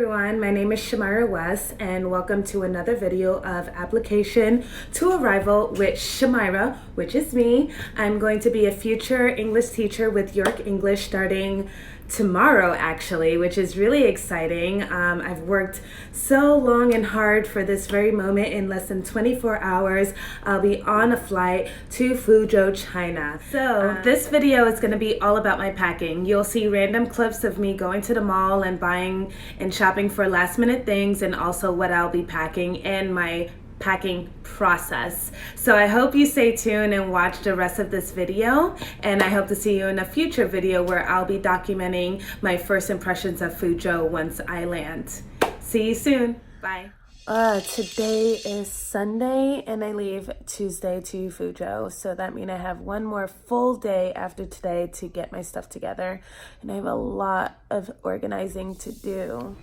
everyone, my name is Shamira West and welcome to another video of application to arrival with Shamira, which is me. I'm going to be a future English teacher with York English starting tomorrow actually, which is really exciting. I've worked so long and hard for this very moment. In less than 24 hours I'll be on a flight to Fuzhou, China. So this video is going to be all about my packing. You'll see random clips of me going to the mall and buying and shopping for last minute things, and also what I'll be packing and my packing process. So I hope you stay tuned and watch the rest of this video, and I hope to see you in a future video where I'll be documenting my first impressions of Fuzhou once I land. See you soon. Bye. Today is Sunday and I leave Tuesday to Fuzhou, so that means I have one more full day after today to get my stuff together, and I have a lot of organizing to do.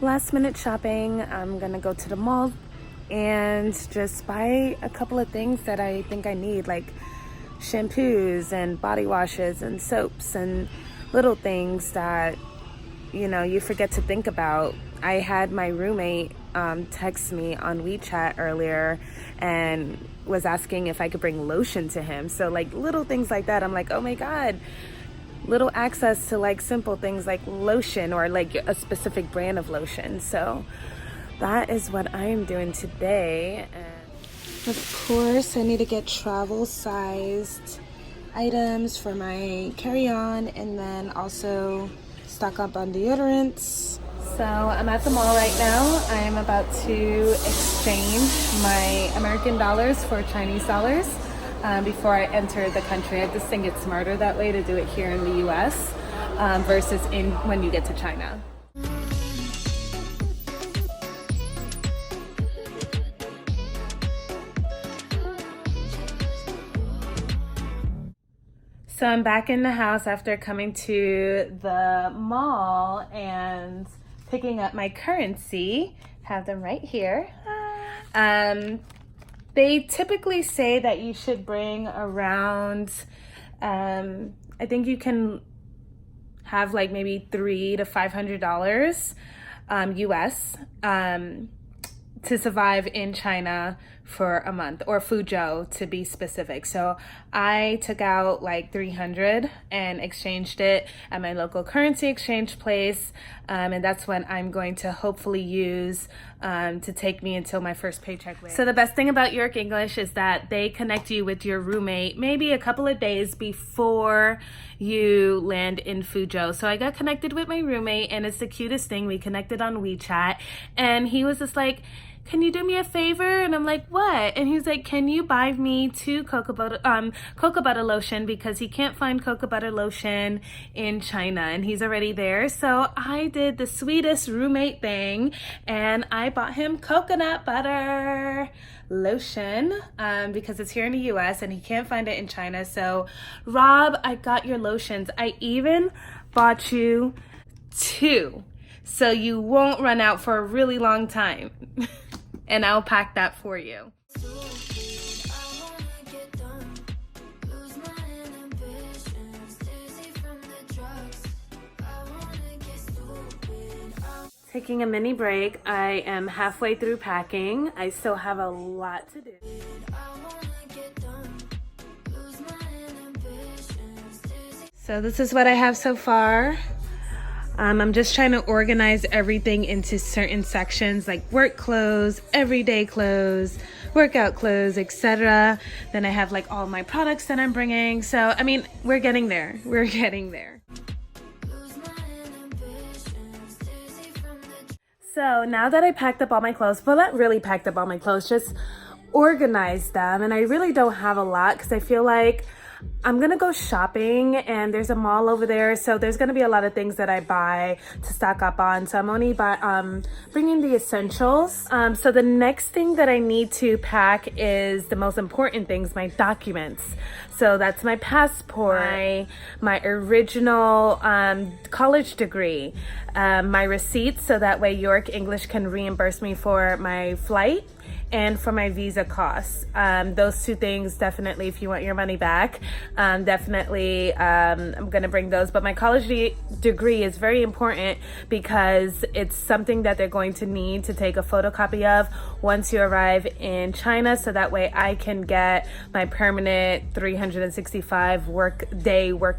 Last minute shopping. I'm gonna go to the mall and just buy a couple of things that I think I need, like shampoos and body washes and soaps and little things that, you know, you forget to think about. I had my roommate text me on WeChat earlier and was asking if I could bring lotion to him. So like little things like that, I'm like, oh my God, little access to like simple things like lotion or like a specific brand of lotion. So that is what I am doing today. And of course, I need to get travel sized items for my carry-on, and then also stock up on deodorants. So I'm at the mall right now. I am about to exchange my American dollars for Chinese dollars before I enter the country. I just think it's smarter that way to do it here in the US versus when you get to China. So I'm back in the house after coming to the mall and picking up my currency. Have them right here. They typically say that you should bring around, I think you can have like maybe $300 to $500 US to survive in China for a month, or Fuzhou to be specific. So I took out like 300 and exchanged it at my local currency exchange place, and that's what I'm going to hopefully use to take me until my first paycheck. So the best thing about York English is that they connect you with your roommate maybe a couple of days before you land in Fuzhou. So I got connected with my roommate, and it's the cutest thing. We connected on WeChat, and he was just like, can you do me a favor? And I'm like, what? And he's like, can you buy me 2 cocoa butter lotion, because he can't find cocoa butter lotion in China and he's already there. So I did the sweetest roommate thing and I bought him coconut butter lotion because it's here in the US and he can't find it in China. So Rob, I got your lotions. I even bought you 2, so you won't run out for a really long time. And I'll pack that for you. Taking a mini break. I am halfway through packing. I still have a lot to do. So this is what I have so far. I'm just trying to organize everything into certain sections, like work clothes, everyday clothes, workout clothes, etc. Then I have like all my products that I'm bringing. So, I mean, we're getting there. We're getting there. So now that I packed up all my clothes, well, not really packed up all my clothes, just organized them. And I really don't have a lot because I feel like I'm gonna go shopping and there's a mall over there, so there's gonna be a lot of things that I buy to stock up on. So I'm only bringing the essentials. So the next thing that I need to pack is the most important things, my documents. So that's my passport, my original college degree, my receipts, so that way York English can reimburse me for my flight and for my visa costs. Those 2 things, definitely, if you want your money back, definitely I'm gonna bring those. But my college degree is very important because it's something that they're going to need to take a photocopy of once you arrive in China, so that way I can get my permanent 365 work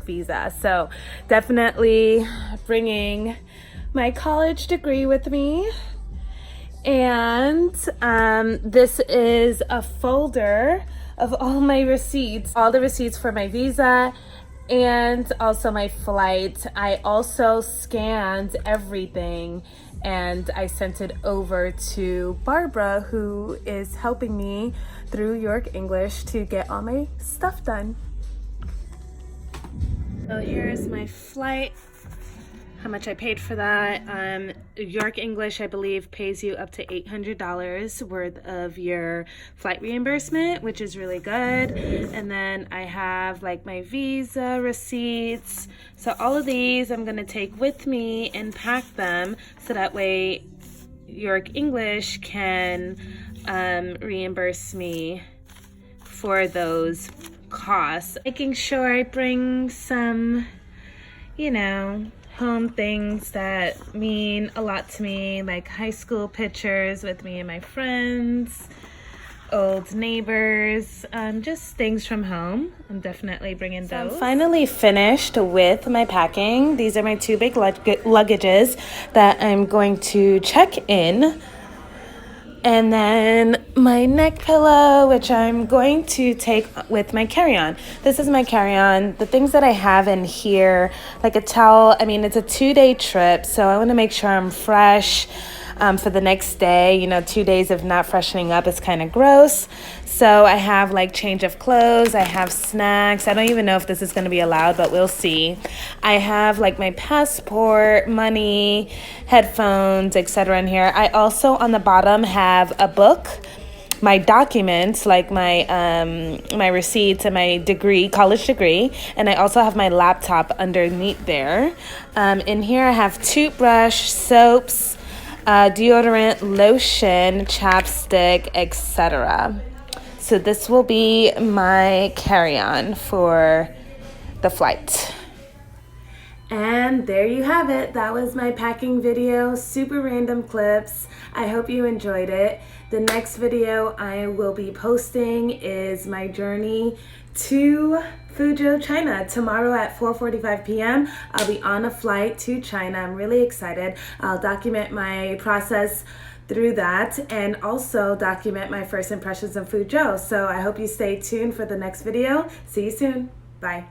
visa. So definitely bringing my college degree with me. And this is a folder of all my receipts, all the receipts for my visa and also my flight. I also scanned everything and I sent it over to Barbara, who is helping me through York English to get all my stuff done. So here's my flight, how much I paid for that. York English, I believe, pays you up to $800 worth of your flight reimbursement, which is really good. And then I have like my visa receipts. So all of these I'm gonna take with me and pack them so that way York English can reimburse me for those costs. Making sure I bring some, you know, home things that mean a lot to me, like high school pictures with me and my friends, old neighbors, just things from home. I'm definitely bringing those. I'm finally finished with my packing. These are my two big luggages that I'm going to check in. And then my neck pillow, which I'm going to take with my carry-on. This is my carry-on. The things that I have in here, like a towel. I mean, it's a 2-day trip, so I want to make sure I'm fresh for the next day. You know, 2 days of not freshening up is kind of gross. So I have like change of clothes. I have snacks. I don't even know if this is going to be allowed, but we'll see. I have like my passport, money, headphones, etc. in here. I also on the bottom have a book, my documents, like my my receipts and my degree, college degree, and I also have my laptop underneath there. In here I have toothbrush, soaps, deodorant, lotion, chapstick, etc. So this will be my carry-on for the flight. And there you have it. That was my packing video, super random clips. I hope you enjoyed it. The next video I will be posting is my journey to Fuzhou, China. Tomorrow at 4:45 p.m. I'll be on a flight to China. I'm really excited. I'll document my process through that and also document my first impressions of Fuzhou. So I hope you stay tuned for the next video. See you soon. Bye.